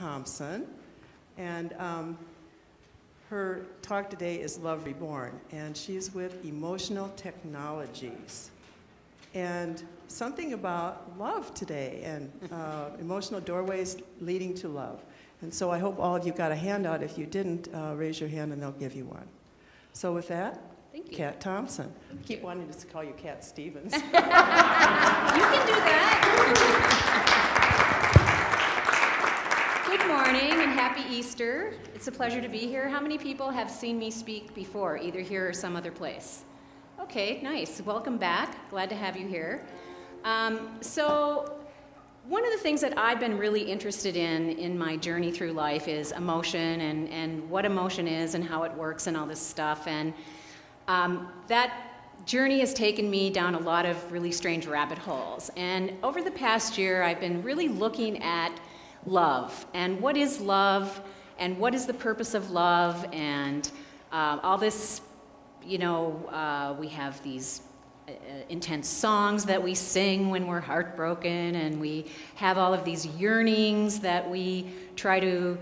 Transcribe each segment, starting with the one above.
Thompson, and her talk today is Love Reborn, and she's with Emotional Technologies. And something about love today and emotional doorways leading to love. And so I hope all of you got a handout. If you didn't, raise your hand and they'll give you one. So with that, thank you. Kat Thompson. I keep wanting to call you Kat Stevens. You can do that. Good morning and happy Easter. It's a pleasure to be here. How many people have seen me speak before, either here or some other place? Okay, nice. Welcome back. Glad to have you here. So one of the things that I've been really interested in my journey through life is emotion and what emotion is and how it works and all this stuff. And that journey has taken me down a lot of really strange rabbit holes. And over the past year, I've been really looking at love and what is love and what is the purpose of love and all this. You know, we have these intense songs that we sing when we're heartbroken, and we have all of these yearnings that we try to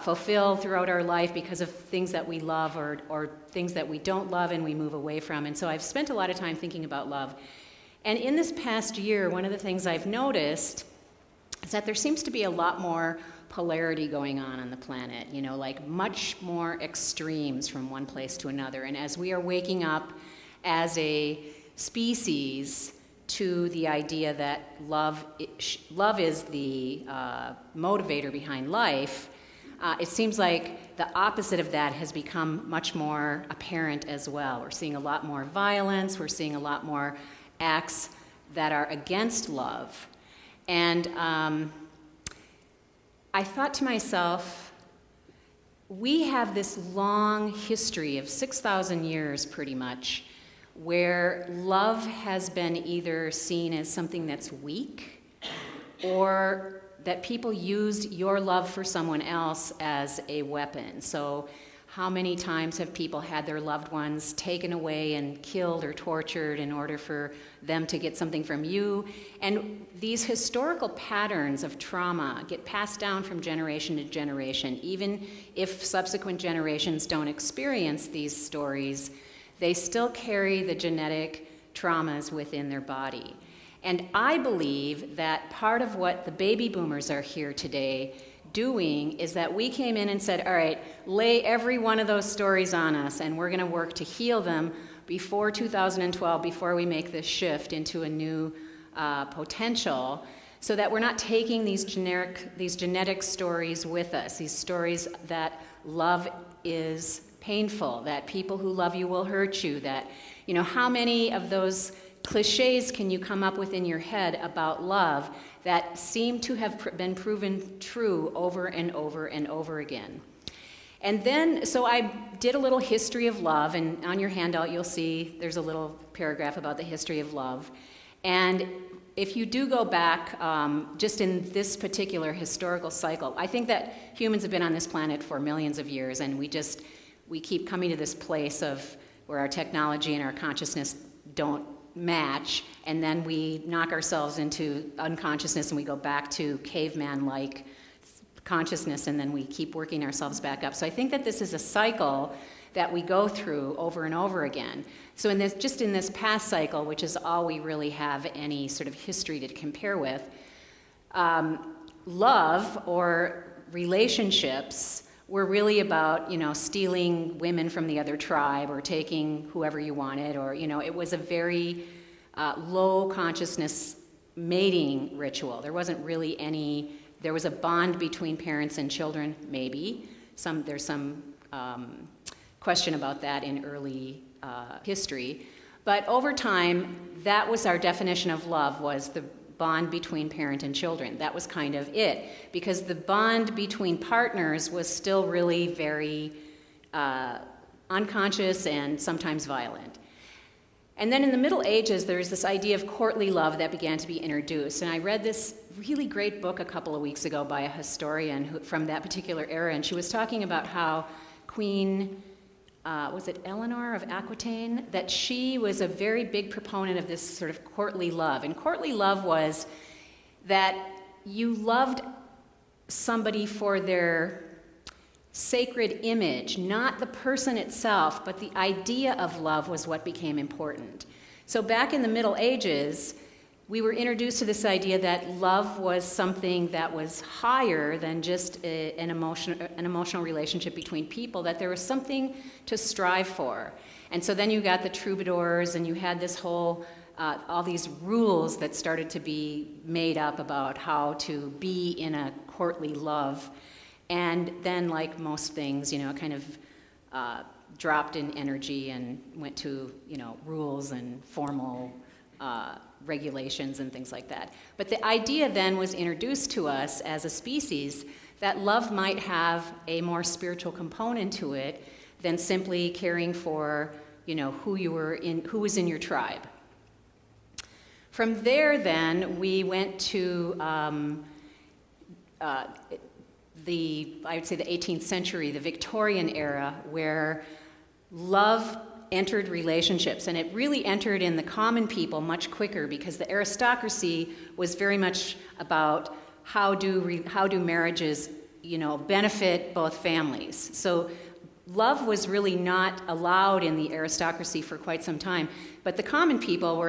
fulfill throughout our life because of things that we love or things that we don't love and we move away from. And so I've spent a lot of time thinking about love. And in this past year, one of the things I've noticed is that there seems to be a lot more polarity going on the planet, you know, like much more extremes from one place to another. And as we are waking up as a species to the idea that love is the motivator behind life, it seems like the opposite of that has become much more apparent as well. We're seeing a lot more violence, we're seeing a lot more acts that are against love. And I thought to myself, we have this long history of 6,000 years pretty much where love has been either seen as something that's weak or that people used your love for someone else as a weapon. So how many times have people had their loved ones taken away and killed or tortured in order for them to get something from you? And these historical patterns of trauma get passed down from generation to generation. Even if subsequent generations don't experience these stories, they still carry the genetic traumas within their body. And I believe that part of what the baby boomers are here today doing is that we came in and said, all right, lay every one of those stories on us, and we're going to work to heal them before 2012, before we make this shift into a new potential, so that we're not taking these genetic stories with us, these stories that love is painful, that people who love you will hurt you, that, you know, how many of those cliches can you come up with in your head about love that seem to have been proven true over and over and over again? And then, so I did a little history of love, and on your handout you'll see there's a little paragraph about the history of love. And if you do go back, just in this particular historical cycle, I think that humans have been on this planet for millions of years, and we keep coming to this place of where our technology and our consciousness don't match, and then we knock ourselves into unconsciousness and we go back to caveman-like consciousness, and then we keep working ourselves back up. So I think that this is a cycle that we go through over and over again. So in this past cycle, which is all we really have any sort of history to compare with, love or relationships were really about, you know, stealing women from the other tribe or taking whoever you wanted, or, you know, it was a very low consciousness mating ritual. There wasn't really there was a bond between parents and children, maybe. There's some question about that in early history. But over time, that was our definition of love, was the bond between parent and children. That was kind of it, because the bond between partners was still really very unconscious and sometimes violent. And then in the Middle Ages, there was this idea of courtly love that began to be introduced. And I read this really great book a couple of weeks ago by a historian from that particular era, and she was talking about how Queen, was it Eleanor of Aquitaine, that she was a very big proponent of this sort of courtly love. And courtly love was that you loved somebody for their sacred image, not the person itself, but the idea of love was what became important. So back in the Middle Ages, we were introduced to this idea that love was something that was higher than just an emotional relationship between people, that there was something to strive for. And so then you got the troubadours, and you had this whole, all these rules that started to be made up about how to be in a courtly love. And then, like most things, kind of dropped in energy and went to, rules and formal regulations and things like that. But the idea then was introduced to us as a species that love might have a more spiritual component to it than simply caring for, who was in your tribe. From there, then, we went to I would say the 18th century, the Victorian era, where love entered relationships, and it really entered in the common people much quicker, because the aristocracy was very much about how do marriages, benefit both families. So love was really not allowed in the aristocracy for quite some time, but the common people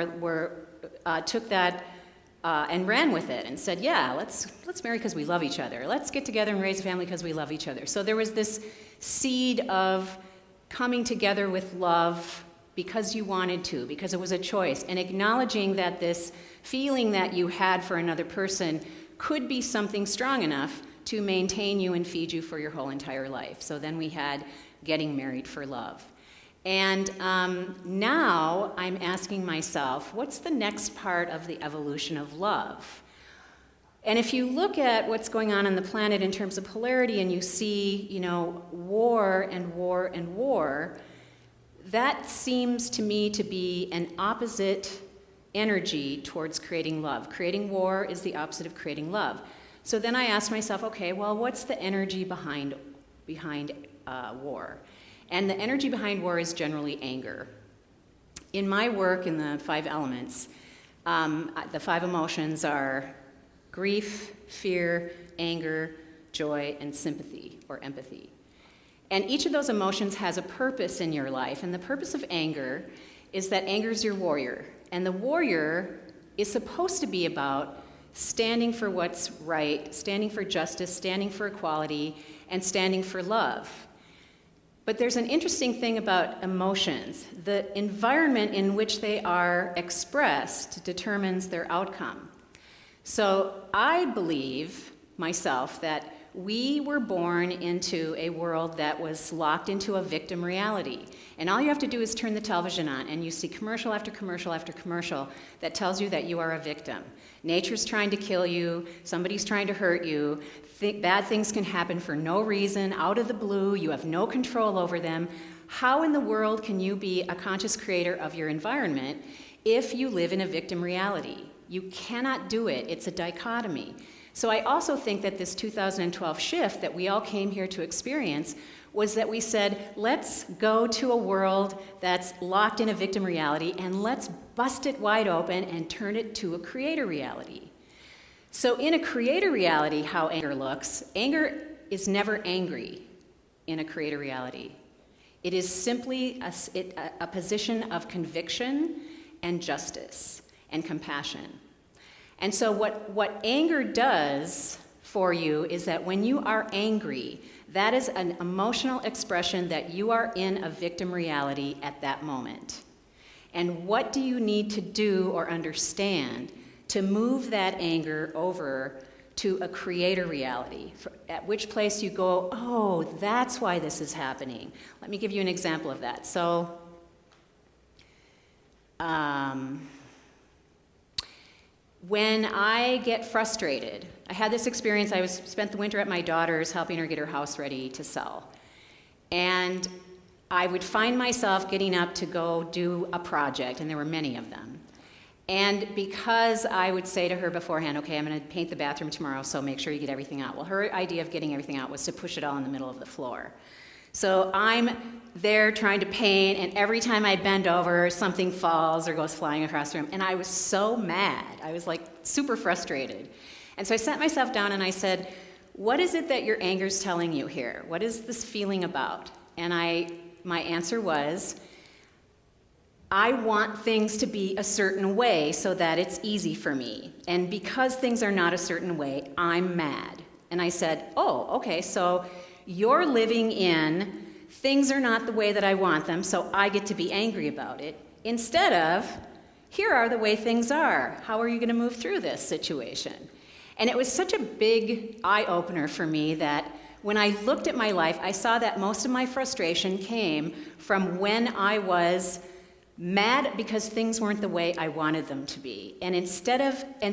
took that and ran with it and said, yeah, let's marry because we love each other. Let's get together and raise a family because we love each other. So there was this seed of coming together with love because you wanted to, because it was a choice, and acknowledging that this feeling that you had for another person could be something strong enough to maintain you and feed you for your whole entire life. So then we had getting married for love. And now I'm asking myself, what's the next part of the evolution of love? And if you look at what's going on the planet in terms of polarity, and you see, war and war and war, that seems to me to be an opposite energy towards creating love. Creating war is the opposite of creating love. So then I asked myself, okay, well, what's the energy behind war? And the energy behind war is generally anger. In my work in the 5 elements, the 5 emotions are grief, fear, anger, joy, and sympathy or empathy. And each of those emotions has a purpose in your life. And the purpose of anger is that anger is your warrior. And the warrior is supposed to be about standing for what's right, standing for justice, standing for equality, and standing for love. But there's an interesting thing about emotions. The environment in which they are expressed determines their outcome. So I believe, myself, that we were born into a world that was locked into a victim reality. And all you have to do is turn the television on, and you see commercial after commercial after commercial that tells you that you are a victim. Nature's trying to kill you, somebody's trying to hurt you, bad things can happen for no reason, out of the blue, you have no control over them. How in the world can you be a conscious creator of your environment if you live in a victim reality? You cannot do it. It's a dichotomy. So I also think that this 2012 shift that we all came here to experience was that we said, let's go to a world that's locked in a victim reality, and let's bust it wide open and turn it to a creator reality. So in a creator reality, how anger looks, anger is never angry in a creator reality. It is simply a position of conviction and justice and compassion. And so what anger does for you is that when you are angry, that is an emotional expression that you are in a victim reality at that moment. And what do you need to do or understand to move that anger over to a creator reality, at which place you go, oh, that's why this is happening. Let me give you an example of that. So, when I get frustrated, I had this experience. I spent the winter at my daughter's helping her get her house ready to sell. And I would find myself getting up to go do a project, and there were many of them. And because I would say to her beforehand, okay, I'm going to paint the bathroom tomorrow, so make sure you get everything out. Well, her idea of getting everything out was to push it all in the middle of the floor. So I'm there trying to paint, and every time I bend over, something falls or goes flying across the room. And I was so mad. I was like super frustrated. And so I sat myself down and I said, what is it that your anger's telling you here? What is this feeling about? And my answer was, I want things to be a certain way so that it's easy for me. And because things are not a certain way, I'm mad. And I said, oh, okay, so you're living in things are not the way that I want them, so I get to be angry about it, instead of, here are the way things are. How are you going to move through this situation? And it was such a big eye-opener for me that when I looked at my life, I saw that most of my frustration came from when I was mad because things weren't the way I wanted them to be. And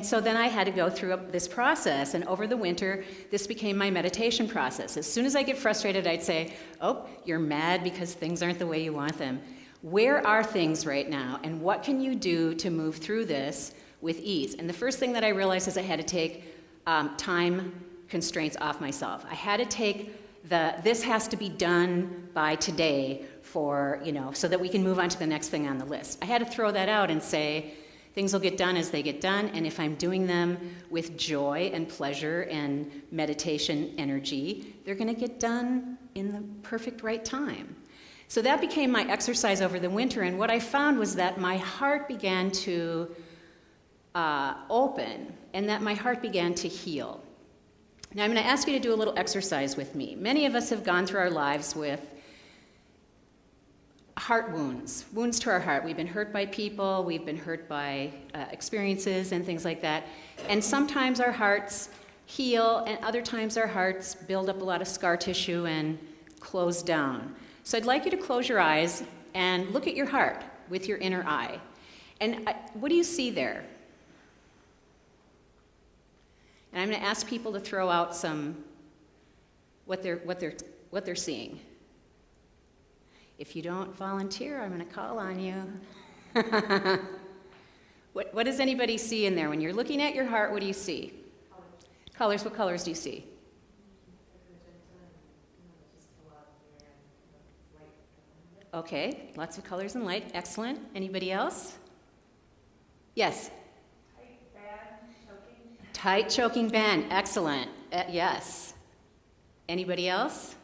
so then I had to go through this process, and over the winter, this became my meditation process. As soon as I get frustrated, I'd say, oh, you're mad because things aren't the way you want them. Where are things right now, and what can you do to move through this with ease? And the first thing that I realized is I had to take time constraints off myself. I had to take this has to be done by today so that we can move on to the next thing on the list. I had to throw that out and say, things will get done as they get done, and if I'm doing them with joy and pleasure and meditation energy, they're going to get done in the perfect right time. So that became my exercise over the winter, and what I found was that my heart began to open, and that my heart began to heal. Now I'm going to ask you to do a little exercise with me. Many of us have gone through our lives with heart wounds to our heart. We've been hurt by people, we've been hurt by experiences and things like that. And sometimes our hearts heal, and other times our hearts build up a lot of scar tissue and close down. So I'd like you to close your eyes and look at your heart with your inner eye. And what do you see there? And I'm going to ask people to throw out what they're seeing. If you don't volunteer, I'm going to call on you. What does anybody see in there? When you're looking at your heart, what do you see? Colors. What colors do you see? Okay, lots of colors and light. Excellent. Anybody else? Yes? Tight choking band. Excellent. Yes. Anybody else?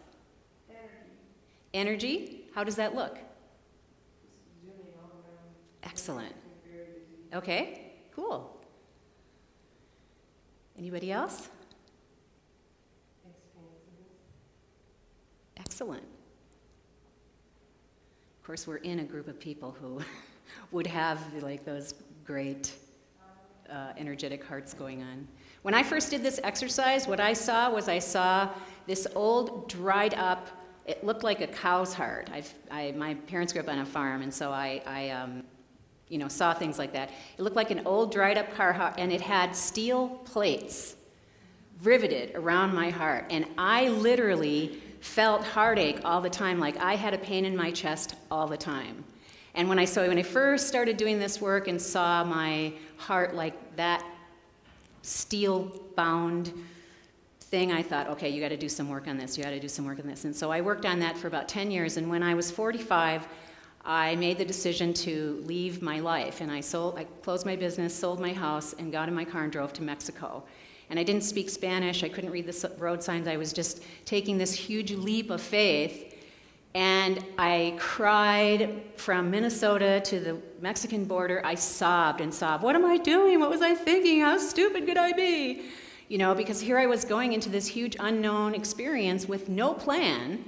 Energy. How does that look? Excellent. Okay, cool. Anybody else? Excellent. Of course, we're in a group of people who would have like those great energetic hearts going on. When I first did this exercise, what I saw this old, dried up, it looked like a cow's heart. My parents grew up on a farm, and so I saw things like that. It looked like an old, dried up car heart, and it had steel plates riveted around my heart. And I literally felt heartache all the time, like I had a pain in my chest all the time. And when I first started doing this work and saw my heart like that steel-bound thing, I thought, okay, you got to do some work on this. And so I worked on that for about 10 years. And when I was 45, I made the decision to leave my life. And I closed my business, sold my house, and got in my car and drove to Mexico. And I didn't speak Spanish. I couldn't read the road signs. I was just taking this huge leap of faith. And I cried from Minnesota to the Mexican border. I sobbed and sobbed. What am I doing? What was I thinking? How stupid could I be? Because here I was going into this huge unknown experience with no plan.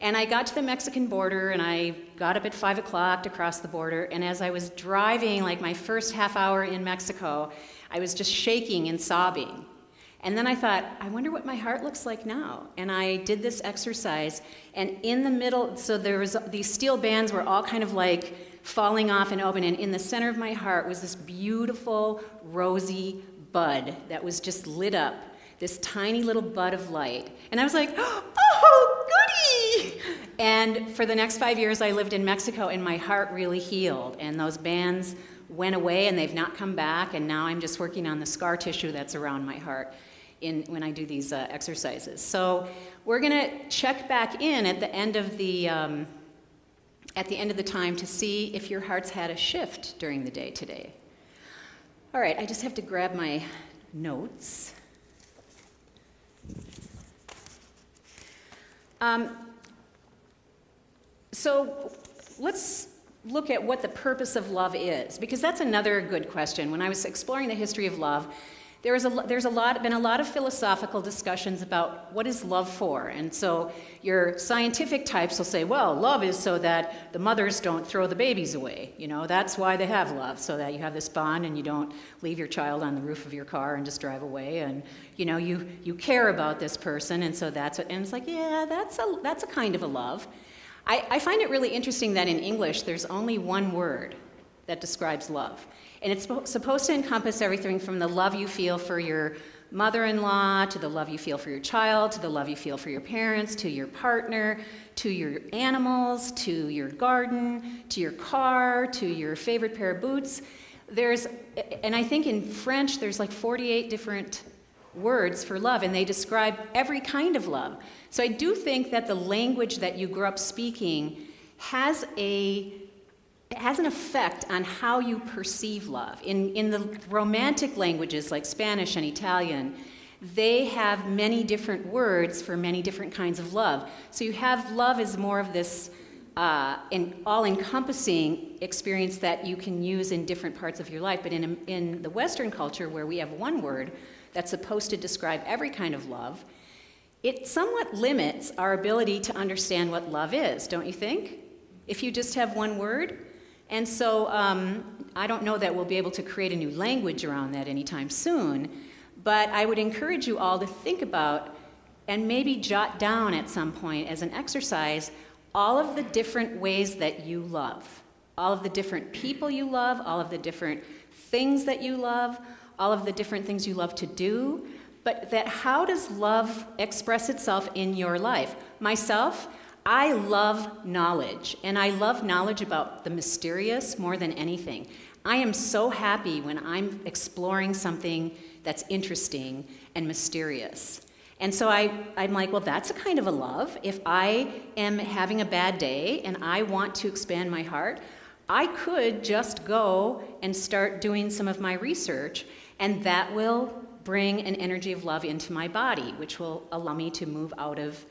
And I got to the Mexican border, and I got up at 5 o'clock to cross the border. And as I was driving, like my first half hour in Mexico, I was just shaking and sobbing. And then I thought, I wonder what my heart looks like now. And I did this exercise, and in the middle, so there was these steel bands were all kind of like falling off and open, and in the center of my heart was this beautiful rosy bud that was just lit up, this tiny little bud of light. And I was like, oh, goody! And for the next 5 years, I lived in Mexico, and my heart really healed, and those bands went away, and they've not come back, and now I'm just working on the scar tissue that's around my heart when I do these exercises. So we're going to check back in at the end of the time to see if your heart's had a shift during the day today. All right, I just have to grab my notes. So let's look at what the purpose of love is, because that's another good question. When I was exploring the history of love, there's been a lot of philosophical discussions about what is love for. And so your scientific types will say, well, love is so that the mothers don't throw the babies away. You know, that's why they have love, so that you have this bond and you don't leave your child on the roof of your car and just drive away. And, you know, you care about this person, and so that's what, and it's like, yeah, that's a kind of a love. I find it really interesting that in English there's only one word that describes love. And it's supposed to encompass everything from the love you feel for your mother-in-law, to the love you feel for your child, to the love you feel for your parents, to your partner, to your animals, to your garden, to your car, to your favorite pair of boots. And I think in French there's like 48 different words for love, and they describe every kind of love. So I do think that the language that you grew up speaking has an effect on how you perceive love. In the romantic languages like Spanish and Italian, they have many different words for many different kinds of love. So you have love as more of this all-encompassing experience that you can use in different parts of your life. But in the Western culture, where we have one word that's supposed to describe every kind of love, it somewhat limits our ability to understand what love is, don't you think? If you just have one word. And so I don't know that we'll be able to create a new language around that anytime soon, but I would encourage you all to think about and maybe jot down at some point as an exercise all of the different ways that you love, all of the different people you love, all of the different things that you love, all of the different things you love to do, but that how does love express itself in your life? Myself, I love knowledge, and I love knowledge about the mysterious more than anything. I am so happy when I'm exploring something that's interesting and mysterious. And so I'm like, well, that's a kind of a love. If I am having a bad day and I want to expand my heart, I could just go and start doing some of my research, and that will bring an energy of love into my body, which will allow me to move out of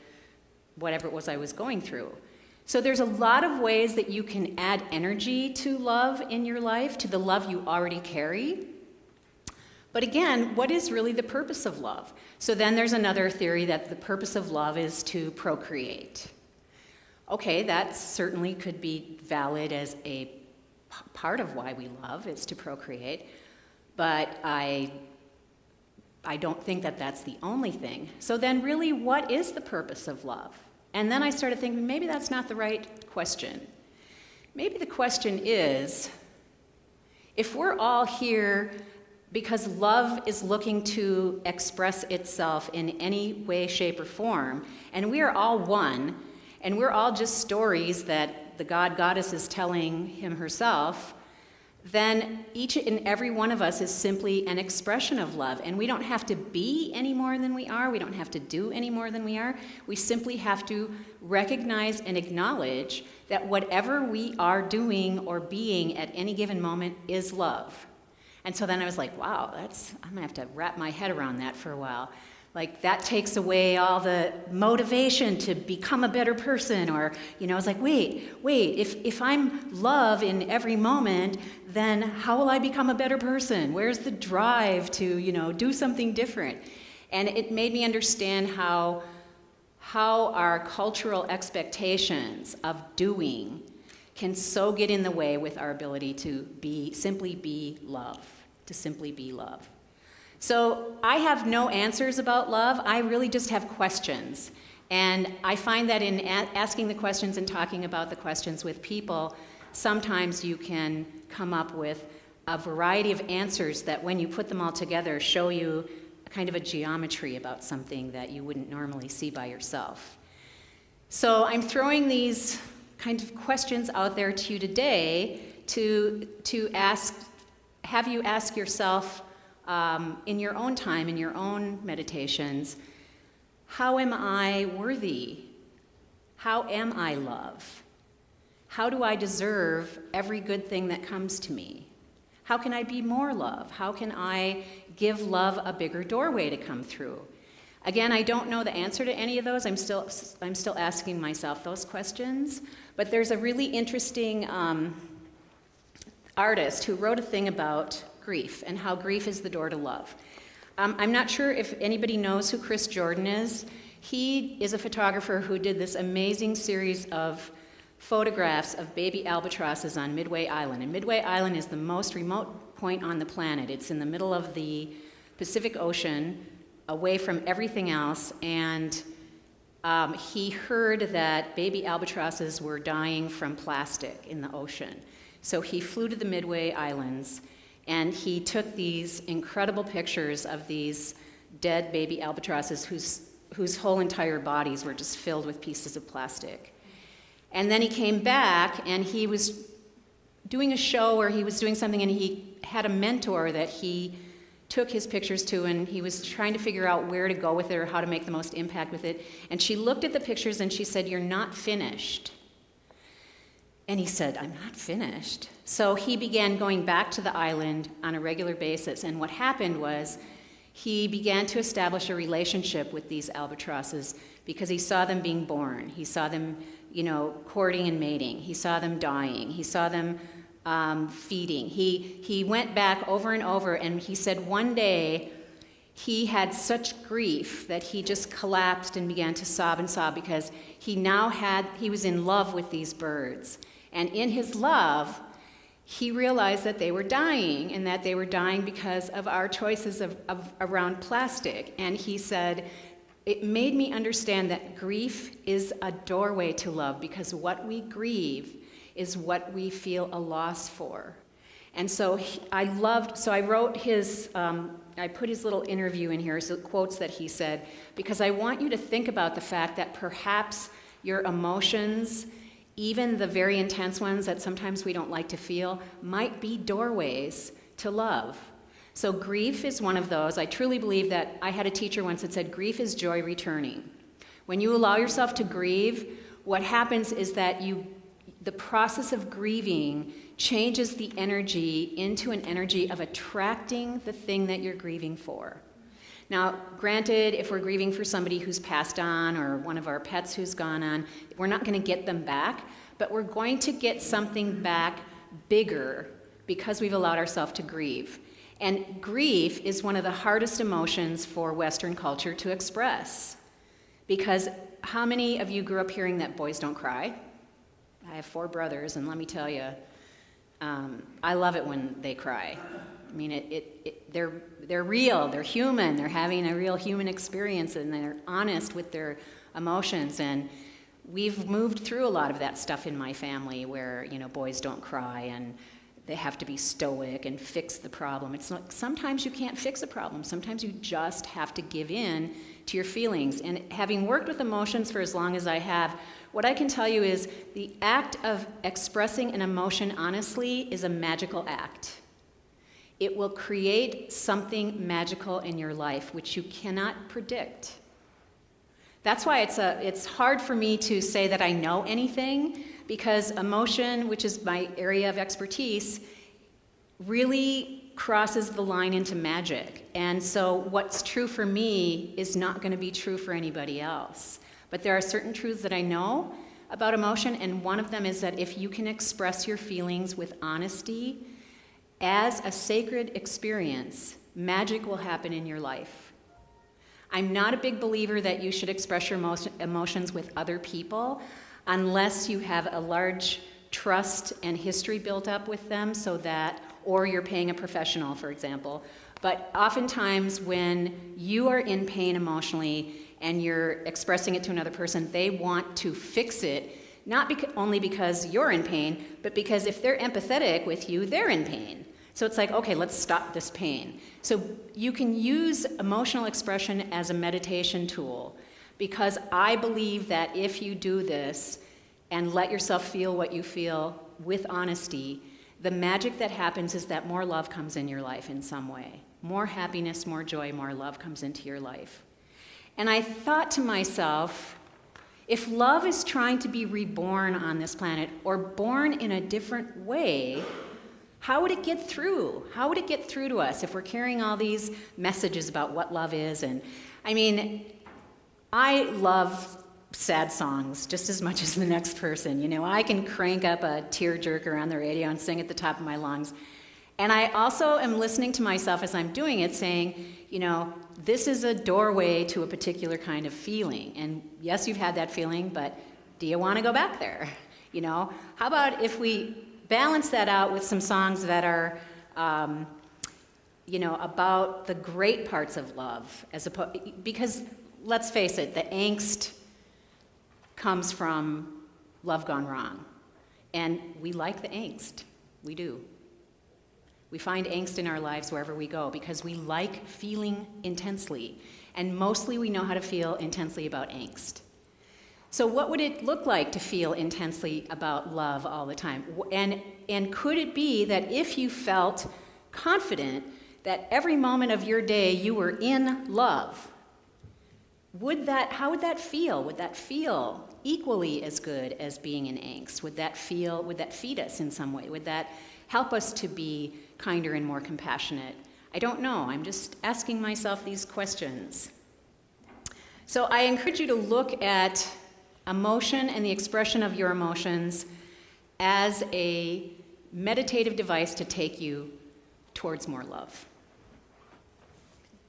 whatever it was I was going through. So there's a lot of ways that you can add energy to love in your life, to the love you already carry. But again, what is really the purpose of love? So then there's another theory that the purpose of love is to procreate. Okay, that certainly could be valid as a part of why we love, is to procreate. But I don't think that that's the only thing. So then really, what is the purpose of love? And then I started thinking, maybe that's not the right question. Maybe the question is, if we're all here because love is looking to express itself in any way, shape, or form, and we are all one, and we're all just stories that the goddess is telling him herself, then each and every one of us is simply an expression of love. And we don't have to be any more than we are. We don't have to do any more than we are. We simply have to recognize and acknowledge that whatever we are doing or being at any given moment is love. And so then I was like, wow, I'm going to have to wrap my head around that for a while. Like, that takes away all the motivation to become a better person. Or, I was like, wait, if I'm love in every moment, then how will I become a better person? Where's the drive to, do something different? And it made me understand how our cultural expectations of doing can so get in the way with our ability to simply be love. So I have no answers about love. I really just have questions. And I find that in asking the questions and talking about the questions with people, sometimes you can come up with a variety of answers that, when you put them all together, show you a kind of a geometry about something that you wouldn't normally see by yourself. So I'm throwing these kind of questions out there to you today to have you ask yourself, in your own time, in your own meditations, how am I worthy? How am I love? How do I deserve every good thing that comes to me? How can I be more love? How can I give love a bigger doorway to come through? Again, I don't know the answer to any of those. I'm still asking myself those questions. But there's a really interesting artist who wrote a thing about grief and how grief is the door to love. I'm not sure if anybody knows who Chris Jordan is. He is a photographer who did this amazing series of photographs of baby albatrosses on Midway Island. And Midway Island is the most remote point on the planet. It's in the middle of the Pacific Ocean, away from everything else, and he heard that baby albatrosses were dying from plastic in the ocean. So he flew to the Midway Islands, and he took these incredible pictures of these dead baby albatrosses whose whole entire bodies were just filled with pieces of plastic. And then he came back, and he was doing a show where he was doing something, and he had a mentor that he took his pictures to, and he was trying to figure out where to go with it or how to make the most impact with it. And she looked at the pictures and she said, "You're not finished." And he said, "I'm not finished." So he began going back to the island on a regular basis. And what happened was he began to establish a relationship with these albatrosses because he saw them being born. He saw them, courting and mating. He saw them dying. He saw them feeding. He went back over and over, and he said one day he had such grief that he just collapsed and began to sob and sob because he was in love with these birds. And in his love, he realized that they were dying, and that they were dying because of our choices around plastic. And he said, it made me understand that grief is a doorway to love, because what we grieve is what we feel a loss for. And so I wrote I put his little interview in here, so quotes that he said, because I want you to think about the fact that perhaps your emotions, even the very intense ones that sometimes we don't like to feel, might be doorways to love. So grief is one of those. I truly believe that I had a teacher once that said, grief is joy returning. When you allow yourself to grieve, what happens is that the process of grieving changes the energy into an energy of attracting the thing that you're grieving for. Now, granted, if we're grieving for somebody who's passed on or one of our pets who's gone on, we're not going to get them back, but we're going to get something back bigger because we've allowed ourselves to grieve. And grief is one of the hardest emotions for Western culture to express. Because how many of you grew up hearing that boys don't cry? I have 4 brothers, and let me tell you, I love it when they cry. I mean, they're real, they're human, they're having a real human experience, and they're honest with their emotions. And we've moved through a lot of that stuff in my family where, boys don't cry and they have to be stoic and fix the problem. It's not, sometimes you can't fix a problem. Sometimes you just have to give in to your feelings. And having worked with emotions for as long as I have, what I can tell you is the act of expressing an emotion honestly is a magical act. It will create something magical in your life, which you cannot predict. That's why it's hard for me to say that I know anything, because emotion, which is my area of expertise, really crosses the line into magic. And so what's true for me is not going to be true for anybody else. But there are certain truths that I know about emotion, and one of them is that if you can express your feelings with honesty as a sacred experience, magic will happen in your life. I'm not a big believer that you should express your emotions with other people unless you have a large trust and history built up with them, or you're paying a professional, for example. But oftentimes when you are in pain emotionally and you're expressing it to another person, they want to fix it, not only because you're in pain, but because if they're empathetic with you, they're in pain. So it's like, okay, let's stop this pain. So you can use emotional expression as a meditation tool, because I believe that if you do this and let yourself feel what you feel with honesty, the magic that happens is that more love comes in your life in some way. More happiness, more joy, more love comes into your life. And I thought to myself, if love is trying to be reborn on this planet, or born in a different way, how would it get through? How would it get through to us if we're carrying all these messages about what love is? And I mean, I love sad songs just as much as the next person. You know, I can crank up a tearjerker on the radio and sing at the top of my lungs. And I also am listening to myself as I'm doing it saying, you know, this is a doorway to a particular kind of feeling. And yes, you've had that feeling, but do you want to go back there? You know, how about if we balance that out with some songs that are, you know, about the great parts of love, because let's face it, the angst comes from love gone wrong. And we like the angst. We do. We find angst in our lives wherever we go because we like feeling intensely. And mostly we know how to feel intensely about angst. So what would it look like to feel intensely about love all the time? And could it be that if you felt confident that every moment of your day you were in love, how would that feel? Would that feel equally as good as being in angst? Would that feed us in some way? Would that help us to be kinder and more compassionate? I don't know. I'm just asking myself these questions. So I encourage you to look at emotion and the expression of your emotions as a meditative device to take you towards more love.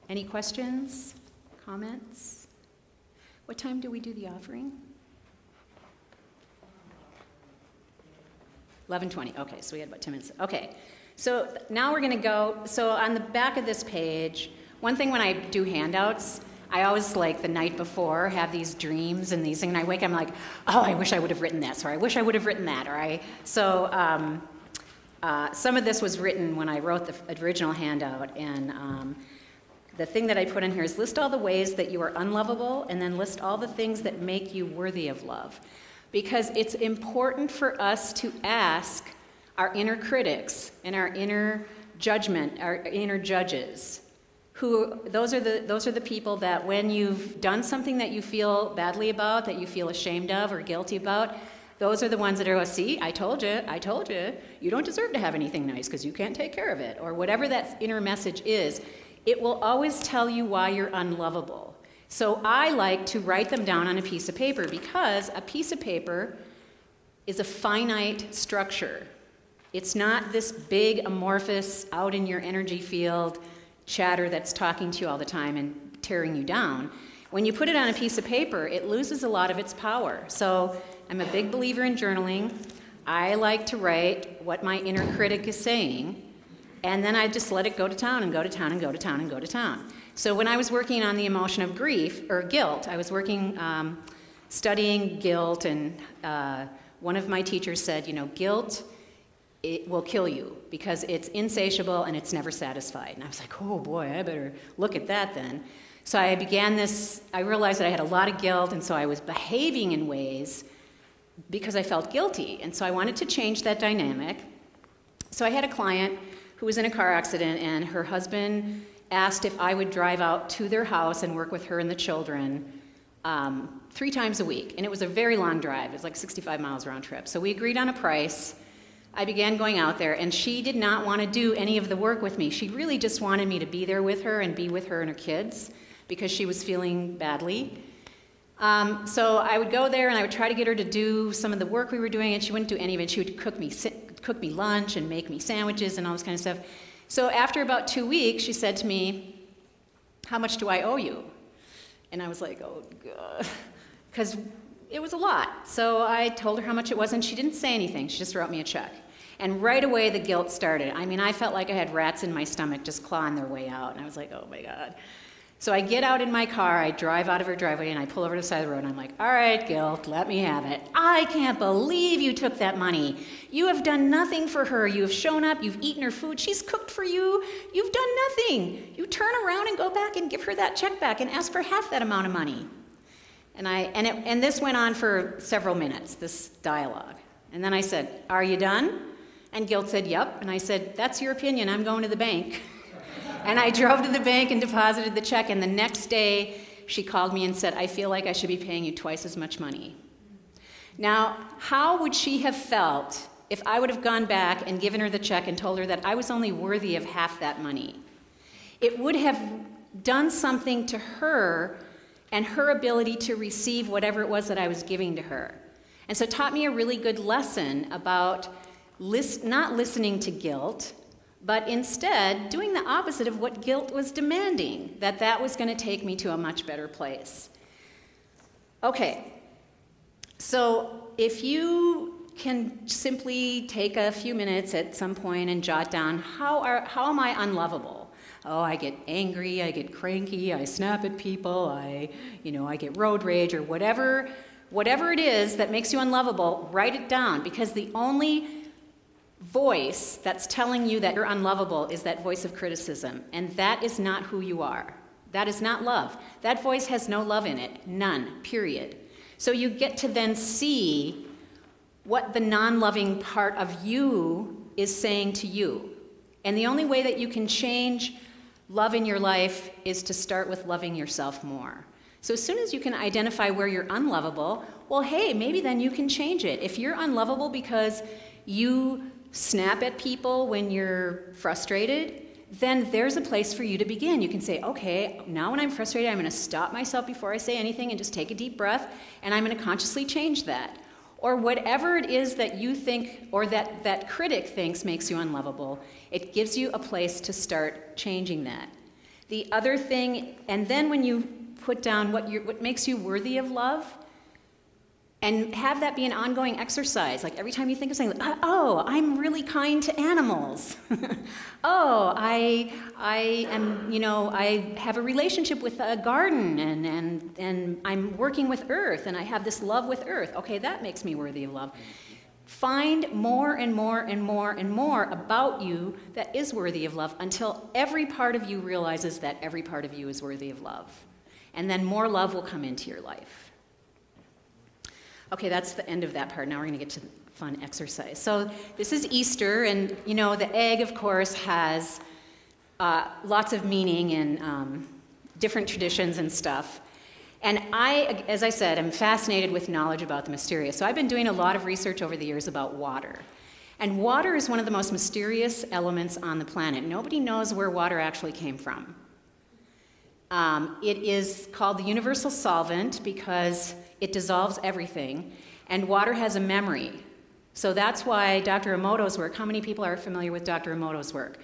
Any questions? Comments? What time do we do the offering? 11:20. Okay, so we had about 10 minutes. Okay, so now we're going to go. So on the back of this page, one thing when I do handouts, I always, like, the night before, have these dreams and these things, and I wake up, I'm like, oh, I wish I would have written this, or I wish I would have written that, So some of this was written when I wrote the original handout, and the thing that I put in here is list all the ways that you are unlovable, and then list all the things that make you worthy of love. Because it's important for us to ask our inner critics and our inner judgment, our inner judges, those are the people that when you've done something that you feel badly about, that you feel ashamed of or guilty about, those are the ones that are, see, I told you, you don't deserve to have anything nice because you can't take care of it, or whatever that inner message is. It will always tell you why you're unlovable. So I like to write them down on a piece of paper because a piece of paper is a finite structure. It's not this big, amorphous, out in your energy field chatter that's talking to you all the time and tearing you down. When you put it on a piece of paper, it loses a lot of its power. So I'm a big believer in journaling. I like to write what my inner critic is saying, and then I just let it go to town and go to town and go to town and go to town. So when I was working on the emotion of grief, or guilt, I was working, studying guilt, and one of my teachers said, you know, guilt, it will kill you because it's insatiable and it's never satisfied. And I was like, oh boy, I better look at that then. So I began this, I realized that I had a lot of guilt, and so I was behaving in ways because I felt guilty. And so I wanted to change that dynamic. So I had a client who was in a car accident, and her husband asked if I would drive out to their house and work with her and the children 3 times a week. And it was a very long drive. It was like 65 miles round trip. So we agreed on a price. I began going out there, and she did not want to do any of the work with me. She really just wanted me to be there with her and be with her and her kids because she was feeling badly. So I would go there, and I would try to get her to do some of the work we were doing, and she wouldn't do any of it. She would cook me lunch and make me sandwiches and all this kind of stuff. So after about 2 weeks, she said to me, how much do I owe you? And I was like, oh, God, because it was a lot. So I told her how much it was, and she didn't say anything. She just wrote me a check. And right away, the guilt started. I mean, I felt like I had rats in my stomach just clawing their way out. And I was like, oh, my God. So I get out in my car, I drive out of her driveway, and I pull over to the side of the road, and I'm like, all right, guilt, let me have it. I can't believe you took that money. You have done nothing for her. You have shown up. You've eaten her food. She's cooked for you. You've done nothing. You turn around and go back and give her that check back and ask for half that amount of money. And this went on for several minutes, this dialogue. And then I said, are you done? And guilt said, yep. And I said, that's your opinion. I'm going to the bank. And I drove to the bank and deposited the check. And the next day, she called me and said, I feel like I should be paying you twice as much money. Now, how would she have felt if I would have gone back and given her the check and told her that I was only worthy of half that money? It would have done something to her and her ability to receive whatever it was that I was giving to her. And so it taught me a really good lesson about not listening to guilt, but instead doing the opposite of what guilt was demanding, that was going to take me to a much better place. Okay, so if you can simply take a few minutes at some point and jot down, how am I unlovable? Oh, I get angry, I get cranky, I snap at people, I get road rage, or whatever it is that makes you unlovable, write it down, because the only voice that's telling you that you're unlovable is that voice of criticism, and that is not who you are. That is not love. That voice has no love in it, none, period. So you get to then see what the non-loving part of you is saying to you. And the only way that you can change love in your life is to start with loving yourself more. So as soon as you can identify where you're unlovable, well, hey, maybe then you can change it. If you're unlovable because you snap at people when you're frustrated, then there's a place for you to begin. You can say, okay, now when I'm frustrated, I'm going to stop myself before I say anything and just take a deep breath, and I'm going to consciously change that. Or whatever it is that you think, or that critic thinks makes you unlovable, it gives you a place to start changing that. The other thing, and then when you put down what makes you worthy of love, and have that be an ongoing exercise. Like every time you think of something, like, oh, I'm really kind to animals. Oh, I am, I have a relationship with a garden, and I'm working with earth, and I have this love with earth. Okay, that makes me worthy of love. Find more and more and more and more about you that is worthy of love until every part of you realizes that every part of you is worthy of love. And then more love will come into your life. Okay, that's the end of that part. Now we're going to get to the fun exercise. So this is Easter, and the egg, of course, has lots of meaning in different traditions and stuff. And I, as I said, am fascinated with knowledge about the mysterious. So I've been doing a lot of research over the years about water. And water is one of the most mysterious elements on the planet. Nobody knows where water actually came from. It is called the universal solvent because it dissolves everything, and water has a memory. So that's why Dr. Emoto's work, how many people are familiar with Dr. Emoto's work?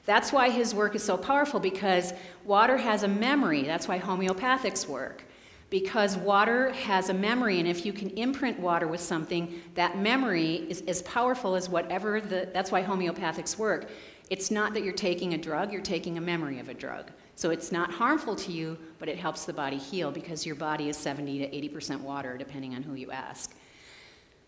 That's why his work is so powerful, because water has a memory. That's why homeopathics work, because water has a memory, and if you can imprint water with something, that memory is as powerful as whatever that's why homeopathics work. It's not that you're taking a drug, you're taking a memory of a drug. So it's not harmful to you, but it helps the body heal because your body is 70 to 80% water, depending on who you ask.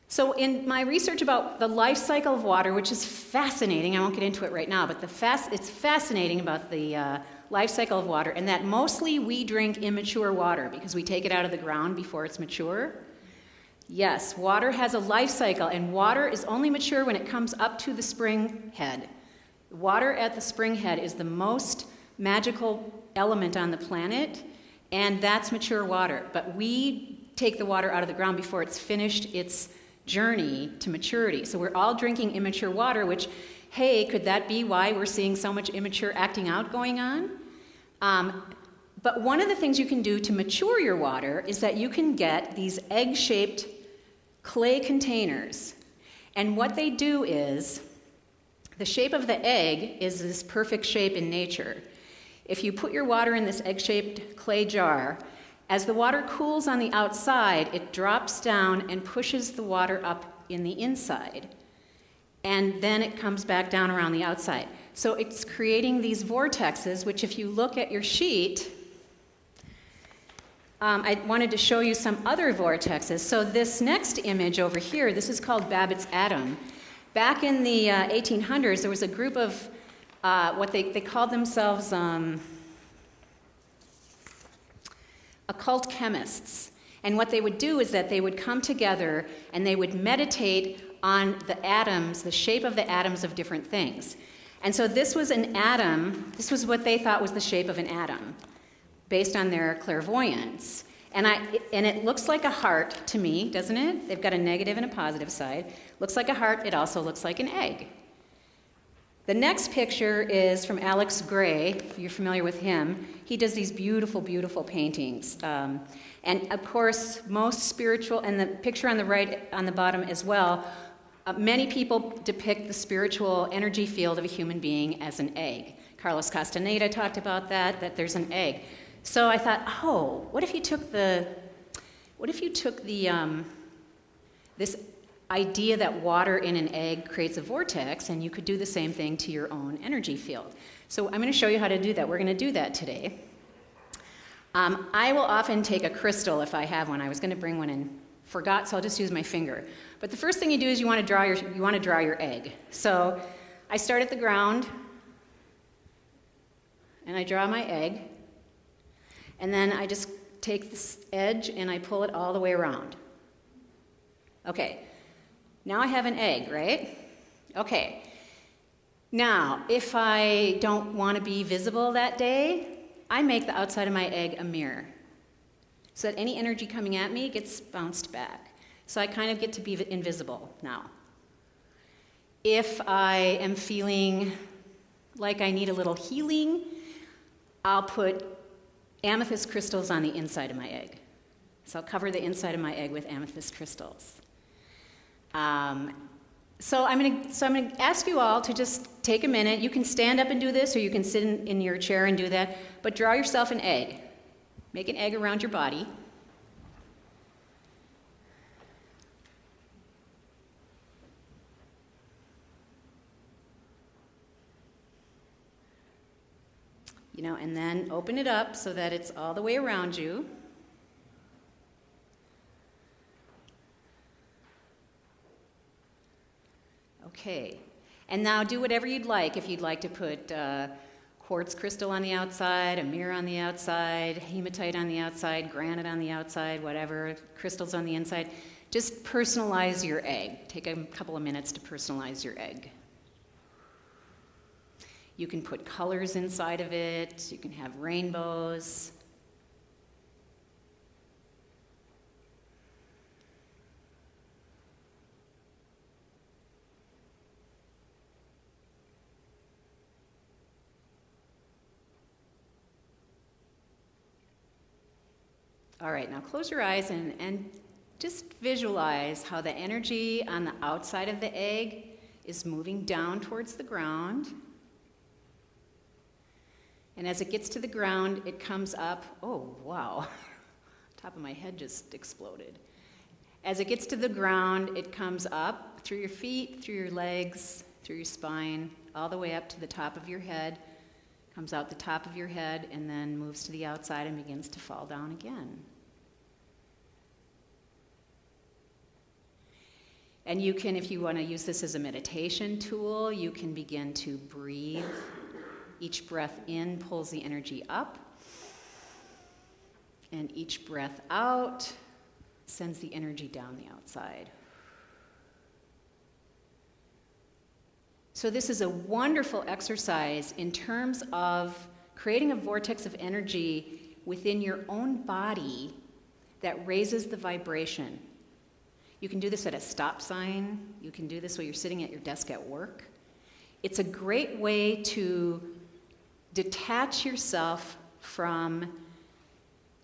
So in my research about the life cycle of water, which is fascinating, I won't get into it right now, but it's fascinating about the life cycle of water, and that mostly we drink immature water because we take it out of the ground before it's mature. Yes, water has a life cycle, and water is only mature when it comes up to the spring head. Water at the spring head is the most magical element on the planet, and that's mature water. But we take the water out of the ground before it's finished its journey to maturity. So we're all drinking immature water, which, hey, could that be why we're seeing so much immature acting out going on? But one of the things you can do to mature your water is that you can get these egg-shaped clay containers. And what they do is, the shape of the egg is this perfect shape in nature. If you put your water in this egg-shaped clay jar, as the water cools on the outside, it drops down and pushes the water up in the inside. And then it comes back down around the outside. So it's creating these vortexes, which if you look at your sheet, I wanted to show you some other vortexes. So this next image over here, this is called Babbitt's atom. Back in the 1800s, there was a group of what they called themselves occult chemists. And what they would do is that they would come together and they would meditate on the atoms, the shape of the atoms of different things. And so this was an atom, this was what they thought was the shape of an atom, based on their clairvoyance. And it looks like a heart to me, doesn't it? They've got a negative and a positive side. Looks like a heart, it also looks like an egg. The next picture is from Alex Gray, if you're familiar with him. He does these beautiful, beautiful paintings. And of course, most spiritual, and the picture on the right, on the bottom as well, many people depict the spiritual energy field of a human being as an egg. Carlos Castaneda talked about that there's an egg. So I thought, what if you took this idea that water in an egg creates a vortex, and you could do the same thing to your own energy field. So I'm going to show you how to do that. We're going to do that today. I will often take a crystal if I have one. I was going to bring one and forgot, so I'll just use my finger. But the first thing you do is you want to draw your egg. So I start at the ground, and I draw my egg, and then I just take this edge and I pull it all the way around. Okay. Now I have an egg, right? Okay. Now, if I don't want to be visible that day, I make the outside of my egg a mirror so that any energy coming at me gets bounced back. So I kind of get to be invisible now. If I am feeling like I need a little healing, I'll put amethyst crystals on the inside of my egg. So I'll cover the inside of my egg with amethyst crystals. So I'm going to ask you all to just take a minute. You can stand up and do this, or you can sit in your chair and do that. But draw yourself an egg. Make an egg around your body. And then open it up so that it's all the way around you. Okay, and now do whatever you'd like. If you'd like to put quartz crystal on the outside, a mirror on the outside, hematite on the outside, granite on the outside, whatever, crystals on the inside, just personalize your egg. Take a couple of minutes to personalize your egg. You can put colors inside of it. You can have rainbows. All right, now close your eyes and just visualize how the energy on the outside of the egg is moving down towards the ground. And as it gets to the ground, it comes up. Oh, wow. Top of my head just exploded. As it gets to the ground, it comes up through your feet, through your legs, through your spine, all the way up to the top of your head. Comes out the top of your head and then moves to the outside and begins to fall down again. And you can, if you want to use this as a meditation tool, you can begin to breathe. Each breath in pulls the energy up, and each breath out sends the energy down the outside. So this is a wonderful exercise in terms of creating a vortex of energy within your own body that raises the vibration. You can do this at a stop sign. You can do this while you're sitting at your desk at work. It's a great way to detach yourself from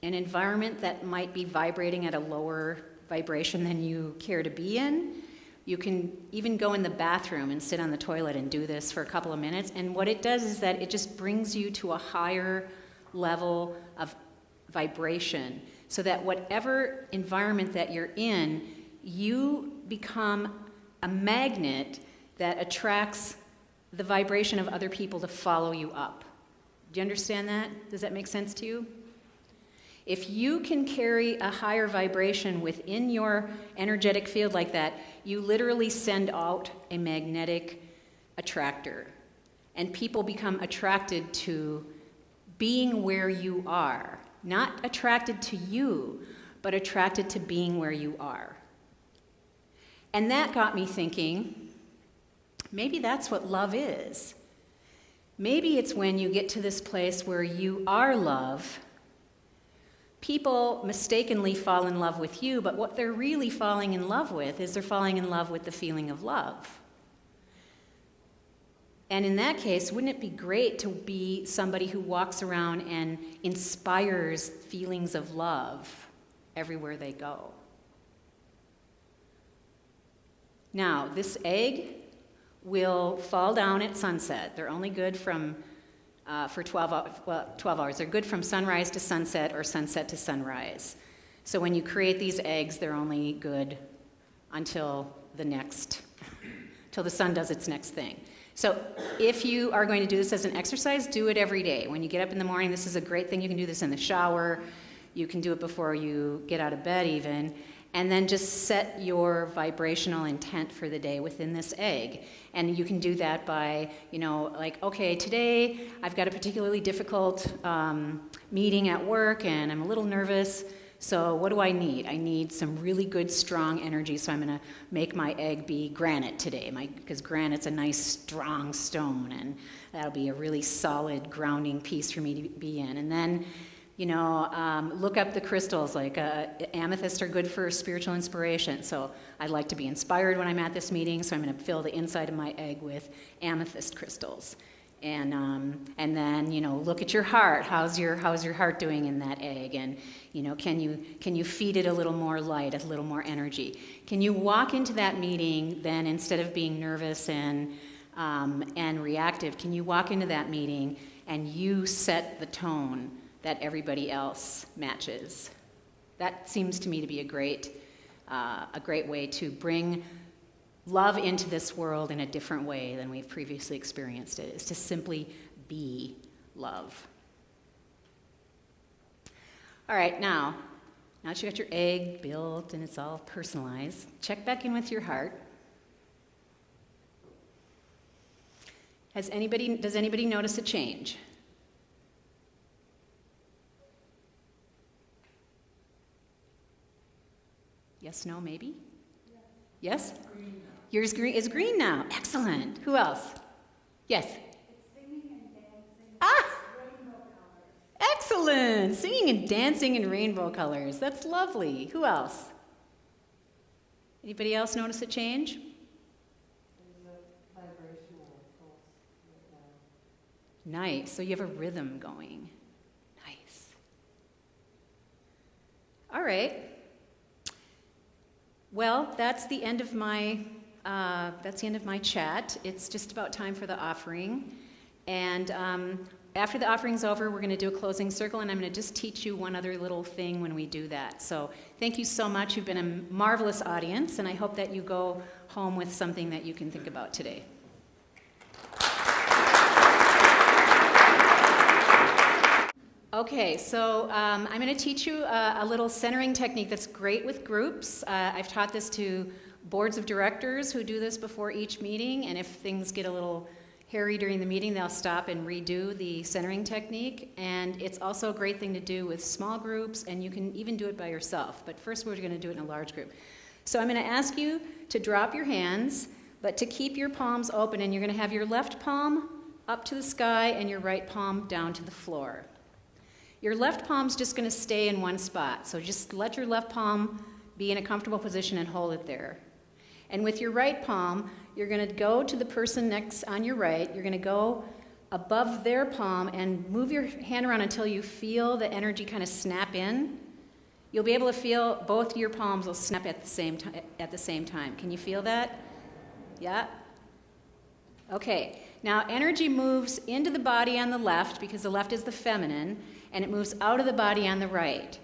an environment that might be vibrating at a lower vibration than you care to be in. You can even go in the bathroom and sit on the toilet and do this for a couple of minutes. And what it does is that it just brings you to a higher level of vibration so that whatever environment that you're in, you become a magnet that attracts the vibration of other people to follow you up. Do you understand that? Does that make sense to you? If you can carry a higher vibration within your energetic field like that, you literally send out a magnetic attractor. And people become attracted to being where you are. Not attracted to you, but attracted to being where you are. And that got me thinking, maybe that's what love is. Maybe it's when you get to this place where you are love. People mistakenly fall in love with you, but what they're really falling in love with is they're falling in love with the feeling of love. And in that case, wouldn't it be great to be somebody who walks around and inspires feelings of love everywhere they go? Now, this egg will fall down at sunset. They're only good for 12 hours. They're good from sunrise to sunset or sunset to sunrise. So when you create these eggs, they're only good until till the sun does its next thing. So if you are going to do this as an exercise, do it every day. When you get up in the morning, this is a great thing. You can do this in the shower. You can do it before you get out of bed even. And then just set your vibrational intent for the day within this egg. And you can do that by, okay, today I've got a particularly difficult meeting at work and I'm a little nervous. So what do I need? I need some really good, strong energy, so I'm going to make my egg be granite today, because granite's a nice, strong stone, and that'll be a really solid grounding piece for me to be in. And then, look up the crystals, like amethyst are good for spiritual inspiration, so I'd like to be inspired when I'm at this meeting, so I'm going to fill the inside of my egg with amethyst crystals. And then look at your heart. How's your heart doing in that egg? And can you feed it a little more light, a little more energy? Can you walk into that meeting then, instead of being nervous and reactive? Can you walk into that meeting and you set the tone that everybody else matches? That seems to me to be a great way to bring love into this world in a different way than we've previously experienced it, is to simply be love. All right, now that you got your egg built and it's all personalized, check back in with your heart. Does anybody notice a change? Yes, no, maybe? Yes? Yours is green now. Excellent. Who else? Yes? It's singing and dancing. Rainbow colors. Excellent. Singing and dancing in rainbow colors. That's lovely. Who else? Anybody else notice a change? There's a vibrational pulse right now. Nice. So you have a rhythm going. Nice. All right. Well, that's the end of my chat. It's just about time for the offering. And after the offering's over, we're going to do a closing circle, and I'm going to just teach you one other little thing when we do that. So thank you so much. You've been a marvelous audience, and I hope that you go home with something that you can think about today. Okay, so I'm going to teach you a little centering technique that's great with groups. I've taught this to boards of directors who do this before each meeting, and if things get a little hairy during the meeting, they'll stop and redo the centering technique. And it's also a great thing to do with small groups, and you can even do it by yourself. But first, we're going to do it in a large group. So I'm going to ask you to drop your hands, but to keep your palms open, and you're going to have your left palm up to the sky and your right palm down to the floor. Your left palm's just going to stay in one spot, so just let your left palm be in a comfortable position and hold it there. And with your right palm, you're going to go to the person next on your right. You're going to go above their palm and move your hand around until you feel the energy kind of snap in. You'll be able to feel both your palms will snap at the same time. Can you feel that? Yeah? Okay. Now, energy moves into the body on the left because the left is the feminine, and it moves out of the body on the right.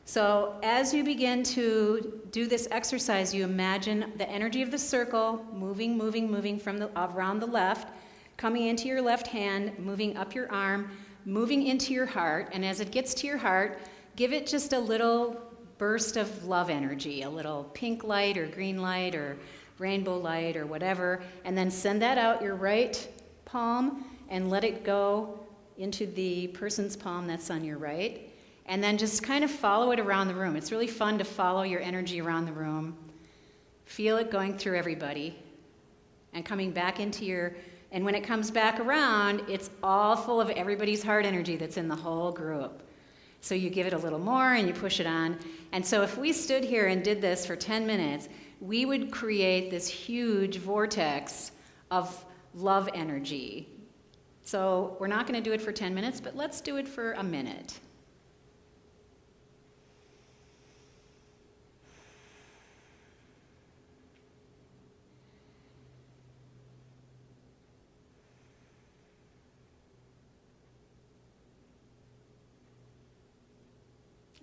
So as you begin to do this exercise, you imagine the energy of the circle moving from around the left, coming into your left hand, moving up your arm, moving into your heart, and as it gets to your heart, give it just a little burst of love energy, a little pink light or green light or rainbow light or whatever, and then send that out your right palm and let it go into the person's palm that's on your right, and then just kind of follow it around the room. It's really fun to follow your energy around the room. Feel it going through everybody and coming back into and when it comes back around, it's all full of everybody's heart energy that's in the whole group. So you give it a little more and you push it on. And so if we stood here and did this for 10 minutes, we would create this huge vortex of love energy. So we're not going to do it for 10 minutes, but let's do it for a minute.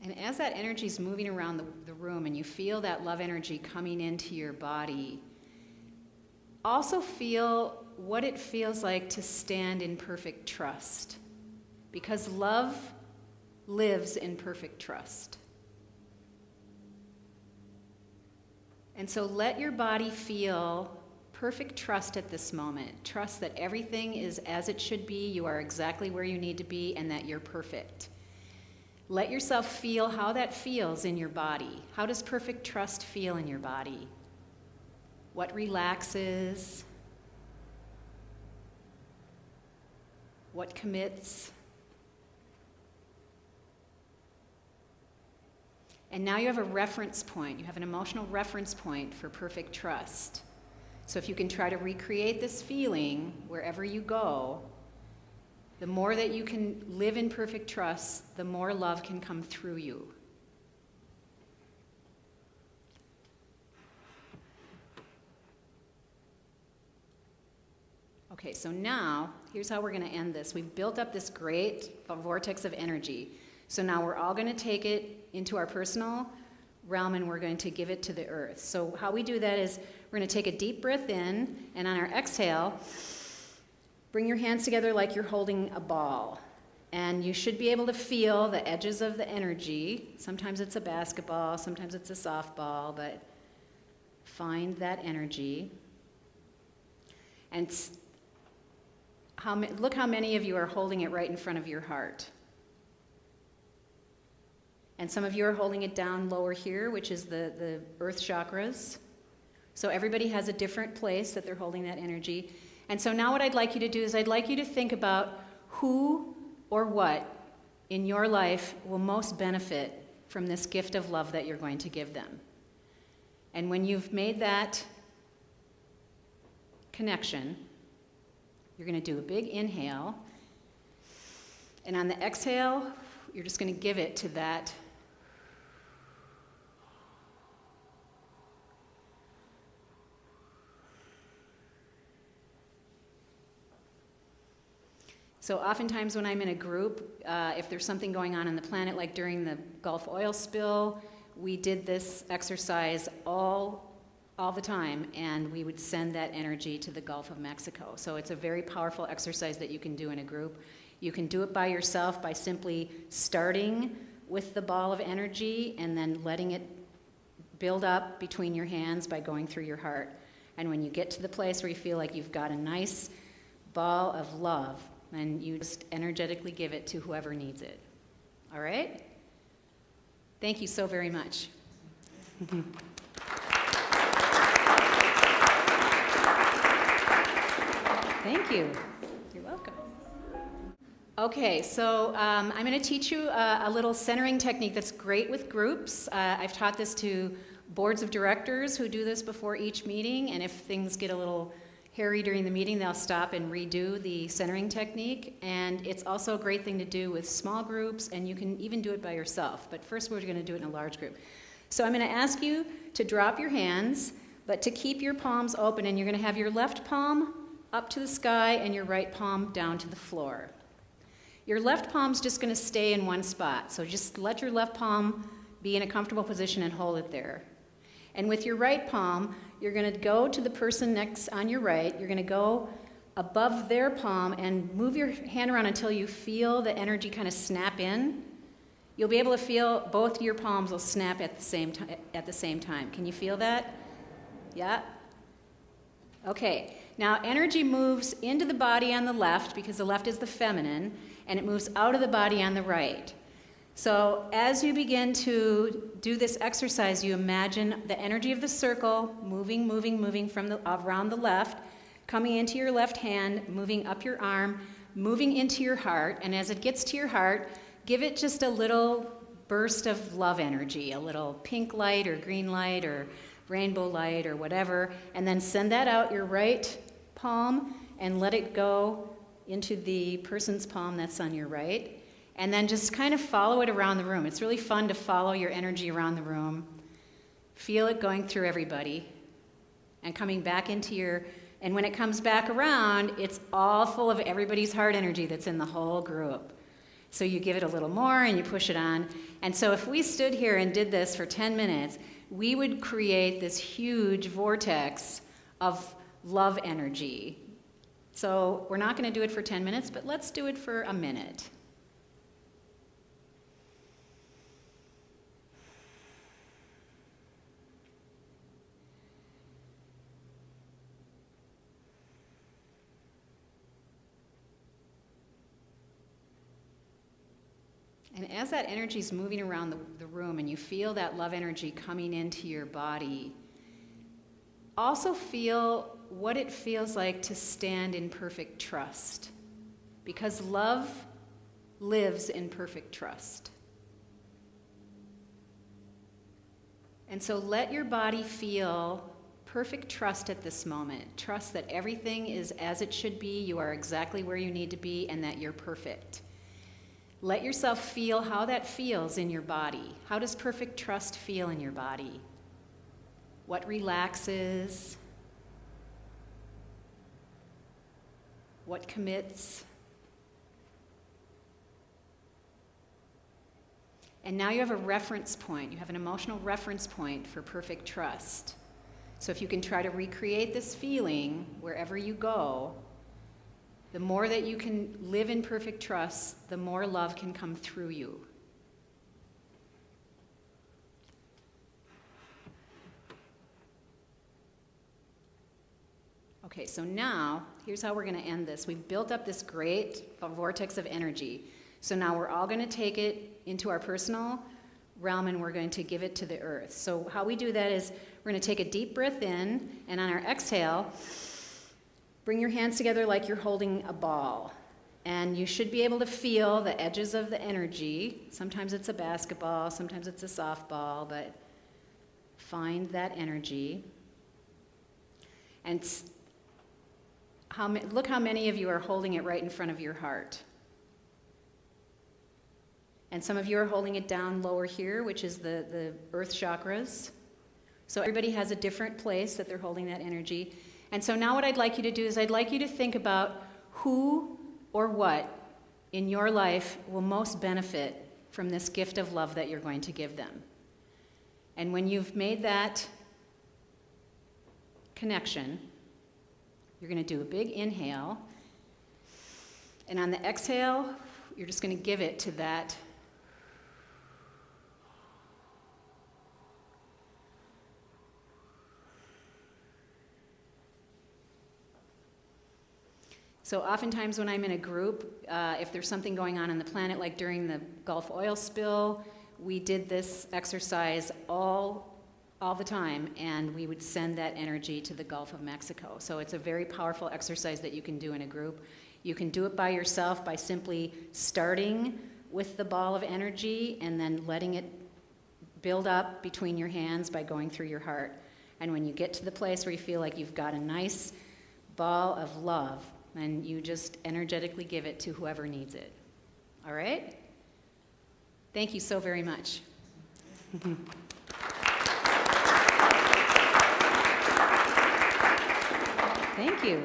And as that energy is moving around the room and you feel that love energy coming into your body, also feel what it feels like to stand in perfect trust. Because love lives in perfect trust. And so let your body feel perfect trust at this moment. Trust that everything is as it should be, you are exactly where you need to be, and that you're perfect. Let yourself feel how that feels in your body. How does perfect trust feel in your body? What relaxes? What commits? And now you have a reference point. You have an emotional reference point for perfect trust. So if you can try to recreate this feeling wherever you go, the more that you can live in perfect trust, the more love can come through you. Okay, so now, here's how we're going to end this. We've built up this great vortex of energy. So now we're all going to take it into our personal realm and we're going to give it to the earth. So how we do that is we're going to take a deep breath in, and on our exhale, bring your hands together like you're holding a ball. And you should be able to feel the edges of the energy. Sometimes it's a basketball, sometimes it's a softball, but find that energy. And look how many of you are holding it right in front of your heart. And some of you are holding it down lower here, which is the earth chakras. So everybody has a different place that they're holding that energy. And so now what I'd like you to do is I'd like you to think about who or what in your life will most benefit from this gift of love that you're going to give them. And when you've made that connection, you're going to do a big inhale. And on the exhale, you're just going to give it to that. So oftentimes when I'm in a group, if there's something going on the planet, like during the Gulf oil spill, we did this exercise all the time, and we would send that energy to the Gulf of Mexico. So it's a very powerful exercise that you can do in a group. You can do it by yourself by simply starting with the ball of energy and then letting it build up between your hands by going through your heart. And when you get to the place where you feel like you've got a nice ball of love, and you just energetically give it to whoever needs it. All right? Thank you so very much. Thank you. You're welcome. Okay, so I'm going to teach you a little centering technique that's great with groups. I've taught this to boards of directors who do this before each meeting, and if things get a little hairy during the meeting, they'll stop and redo the centering technique. And it's also a great thing to do with small groups, and you can even do it by yourself. But first, we're going to do it in a large group. So I'm going to ask you to drop your hands, but to keep your palms open, and you're going to have your left palm up to the sky and your right palm down to the floor. Your left palm's just going to stay in one spot. So just let your left palm be in a comfortable position and hold it there. And with your right palm, you're going to go to the person next on your right. You're going to go above their palm and move your hand around until you feel the energy kind of snap in. You'll be able to feel both your palms will snap at the same time. Can you feel that? Yeah? Okay. Now, energy moves into the body on the left because the left is the feminine, and it moves out of the body on the right. So as you begin to do this exercise, you imagine the energy of the circle moving from around the left, coming into your left hand, moving up your arm, moving into your heart. And as it gets to your heart, give it just a little burst of love energy, a little pink light or green light or rainbow light or whatever, and then send that out your right palm and let it go into the person's palm that's on your right. And then just kind of follow it around the room. It's really fun to follow your energy around the room. Feel it going through everybody and coming back into your, and when it comes back around, it's all full of everybody's heart energy that's in the whole group. So you give it a little more and you push it on. And so if we stood here and did this for 10 minutes, we would create this huge vortex of love energy. So we're not going to do it for 10 minutes, but let's do it for a minute. And as that energy is moving around the room and you feel that love energy coming into your body, also feel what it feels like to stand in perfect trust. Because love lives in perfect trust. And so let your body feel perfect trust at this moment. Trust that everything is as it should be, you are exactly where you need to be, and that you're perfect. Let yourself feel how that feels in your body. How does perfect trust feel in your body? What relaxes? What commits? And now you have a reference point. You have an emotional reference point for perfect trust. So if you can try to recreate this feeling wherever you go, the more that you can live in perfect trust, the more love can come through you. Okay, so now, here's how we're going to end this. We've built up this great vortex of energy. So now we're all going to take it into our personal realm and we're going to give it to the earth. So how we do that is we're going to take a deep breath in, and on our exhale, bring your hands together like you're holding a ball. And you should be able to feel the edges of the energy. Sometimes it's a basketball, sometimes it's a softball, but find that energy. And look how many of you are holding it right in front of your heart. And some of you are holding it down lower here, which is the earth chakras. So everybody has a different place that they're holding that energy. And so now what I'd like you to do is I'd like you to think about who or what in your life will most benefit from this gift of love that you're going to give them. And when you've made that connection, you're going to do a big inhale. And on the exhale, you're just going to give it to that. So oftentimes when I'm in a group, if there's something going on the planet, like during the Gulf oil spill, we did this exercise all the time, and we would send that energy to the Gulf of Mexico. So it's a very powerful exercise that you can do in a group. You can do it by yourself by simply starting with the ball of energy and then letting it build up between your hands by going through your heart. And when you get to the place where you feel like you've got a nice ball of love, and you just energetically give it to whoever needs it. All right? Thank you so very much. Thank you.